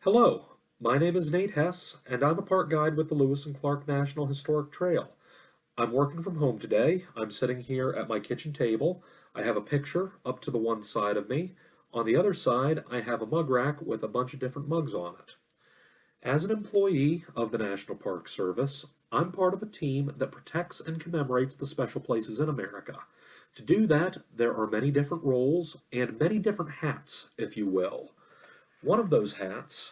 Hello, my name is Nate Hess, and I'm a park guide with the Lewis and Clark National Historic Trail. I'm working from home today. I'm sitting here at my kitchen table. I have a picture up to the one side of me. On the other side, I have a mug rack with a bunch of different mugs on it. As an employee of the National Park Service, I'm part of a team that protects and commemorates the special places in America. To do that, there are many different roles and many different hats, if you will. One of those hats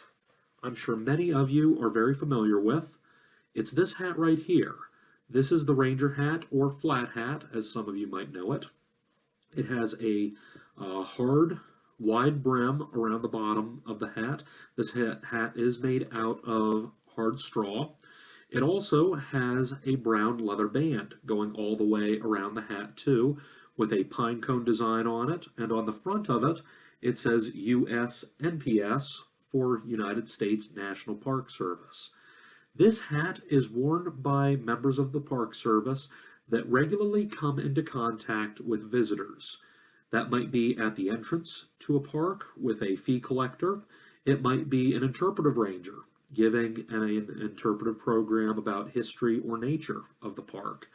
I'm sure many of you are very familiar with. It's this hat right here. This is the Ranger hat or flat hat, as some of you might know it. It has a hard, wide brim around the bottom of the hat. This hat is made out of hard straw. It also has a brown leather band going all the way around the hat too, with a pine cone design on it, and on the front of it, it says USNPS for United States National Park Service. This hat is worn by members of the Park Service that regularly come into contact with visitors. That might be at the entrance to a park with a fee collector. It might be an interpretive ranger giving an interpretive program about history or nature of the park.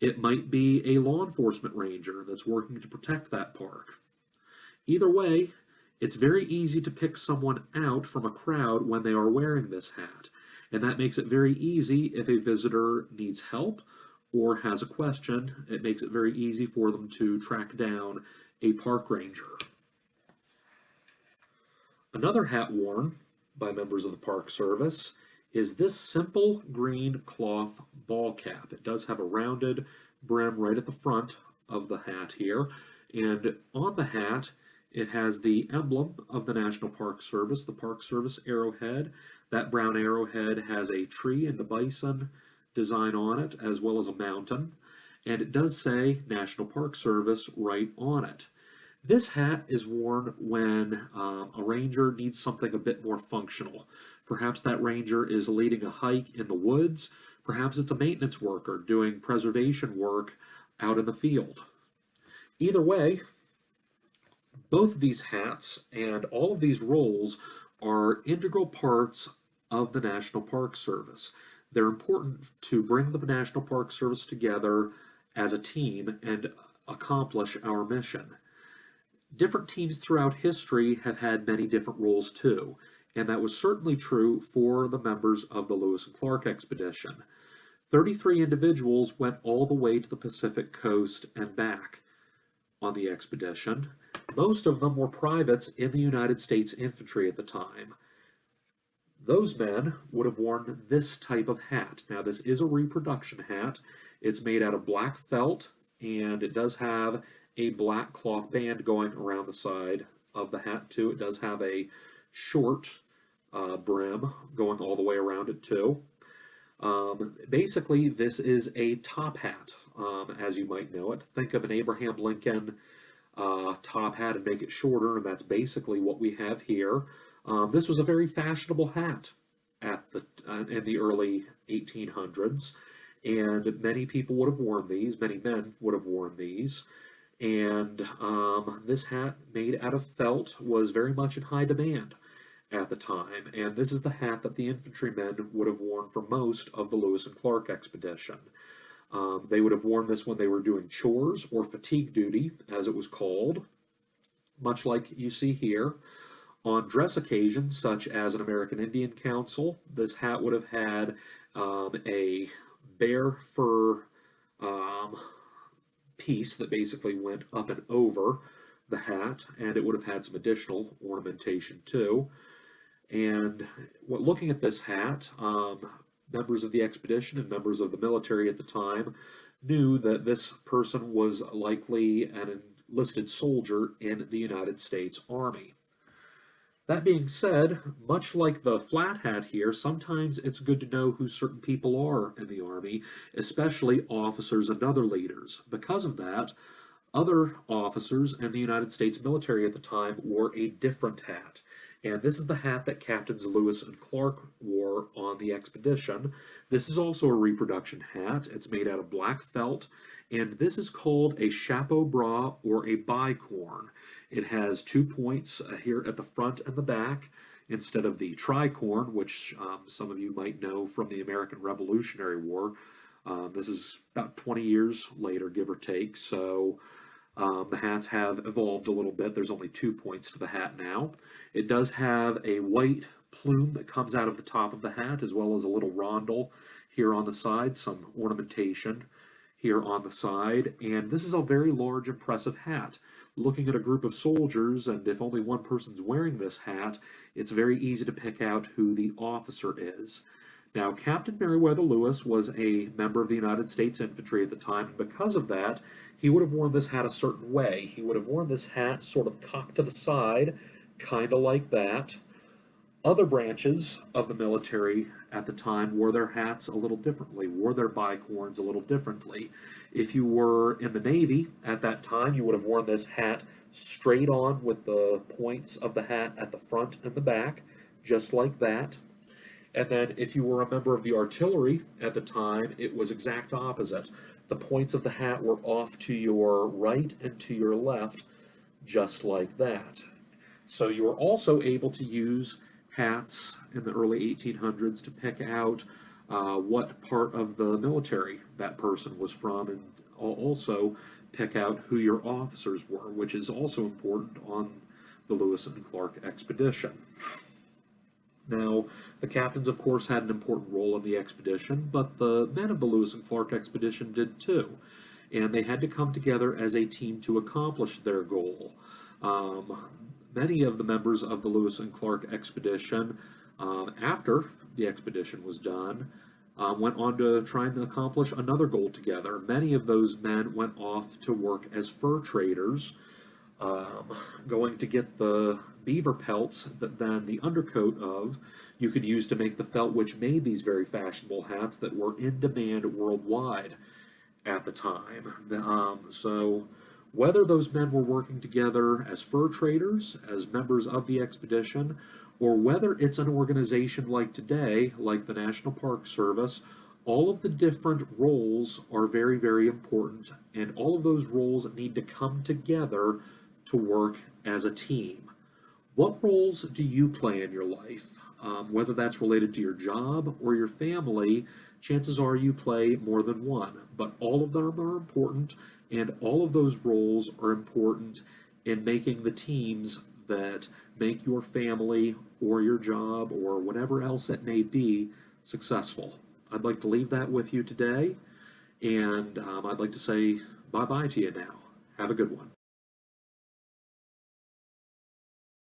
It might be a law enforcement ranger that's working to protect that park. Either way, it's very easy to pick someone out from a crowd when they are wearing this hat, and that makes it very easy if a visitor needs help or has a question. It makes it very easy for them to track down a park ranger. Another hat worn by members of the Park Service is this simple green cloth ball cap. It does have a rounded brim right at the front of the hat here, and on the hat it has the emblem of the National Park Service, the Park Service arrowhead. That brown arrowhead has a tree and a bison design on it, as well as a mountain, and it does say National Park Service right on it. This hat is worn when a ranger needs something a bit more functional. Perhaps that ranger is leading a hike in the woods. Perhaps it's a maintenance worker doing preservation work out in the field. Either way, both of these hats and all of these roles are integral parts of the National Park Service. They're important to bring the National Park Service together as a team and accomplish our mission. Different teams throughout history have had many different roles too, and that was certainly true for the members of the Lewis and Clark expedition. 33 individuals went all the way to the Pacific coast and back on the expedition. Most of them were privates in the United States infantry at the time. Those men would have worn this type of hat. Now, this is a reproduction hat. It's made out of black felt, and it does have a black cloth band going around the side of the hat too. It does have a short brim going all the way around it too. Basically, this is a top hat, as you might know it. Think of an Abraham Lincoln top hat and make it shorter, and that's basically what we have here. This was a very fashionable hat in the early 1800s, and many people would have worn these. Many men would have worn these. And this hat made out of felt was very much in high demand at the time, and this is the hat that the infantrymen would have worn for most of the Lewis and Clark expedition. They would have worn this when they were doing chores or fatigue duty, as it was called, much like you see here. On dress occasions, such as an American Indian Council, this hat would have had a bear fur piece that basically went up and over the hat, and it would have had some additional ornamentation too. And looking at this hat, members of the expedition and members of the military at the time knew that this person was likely an enlisted soldier in the United States Army. That being said, much like the flat hat here, sometimes it's good to know who certain people are in the Army, especially officers and other leaders. Because of that, other officers in the United States military at the time wore a different hat. And this is the hat that Captains Lewis and Clark wore on the expedition. This is also a reproduction hat. It's made out of black felt, and this is called a chapeau bras or a bicorn. It has 2 points here at the front and the back. instead of the tricorn, which some of you might know from the American Revolutionary War. This is about 20 years later, give or take. So the hats have evolved a little bit. There's only 2 points to the hat now. It does have a white plume that comes out of the top of the hat, as well as a little rondel here on the side, some ornamentation here on the side. And this is a very large, impressive hat. Looking at a group of soldiers, and if only one person's wearing this hat, it's very easy to pick out who the officer is. Now, Captain Meriwether Lewis was a member of the United States Infantry at the time, and because of that, he would have worn this hat a certain way. He would have worn this hat sort of cocked to the side, kind of like that. Other branches of the military at the time wore their hats a little differently, wore their bicorns a little differently. If you were in the Navy at that time, you would have worn this hat straight on with the points of the hat at the front and the back, just like that. And then if you were a member of the artillery at the time, it was exact opposite. The points of the hat were off to your right and to your left, just like that. So you were also able to use hats in the early 1800s to pick out what part of the military that person was from, and also pick out who your officers were, which is also important on the Lewis and Clark expedition. Now, the captains, of course, had an important role in the expedition, but the men of the Lewis and Clark expedition did too, and they had to come together as a team to accomplish their goal. Many of the members of the Lewis and Clark expedition, after the expedition was done, went on to try and accomplish another goal together. Many of those men went off to work as fur traders, going to get the beaver pelts that then the undercoat of you could use to make the felt which made these very fashionable hats that were in demand worldwide at the time. So whether those men were working together as fur traders, as members of the expedition, or whether it's an organization like today, like the National Park Service, all of the different roles are very, very important, and all of those roles need to come together to work as a team. What roles do you play in your life? Whether that's related to your job or your family, chances are you play more than one, but all of them are important, and all of those roles are important in making the teams that make your family or your job or whatever else it may be successful. I'd like to leave that with you today, and I'd like to say bye-bye to you now. Have a good one.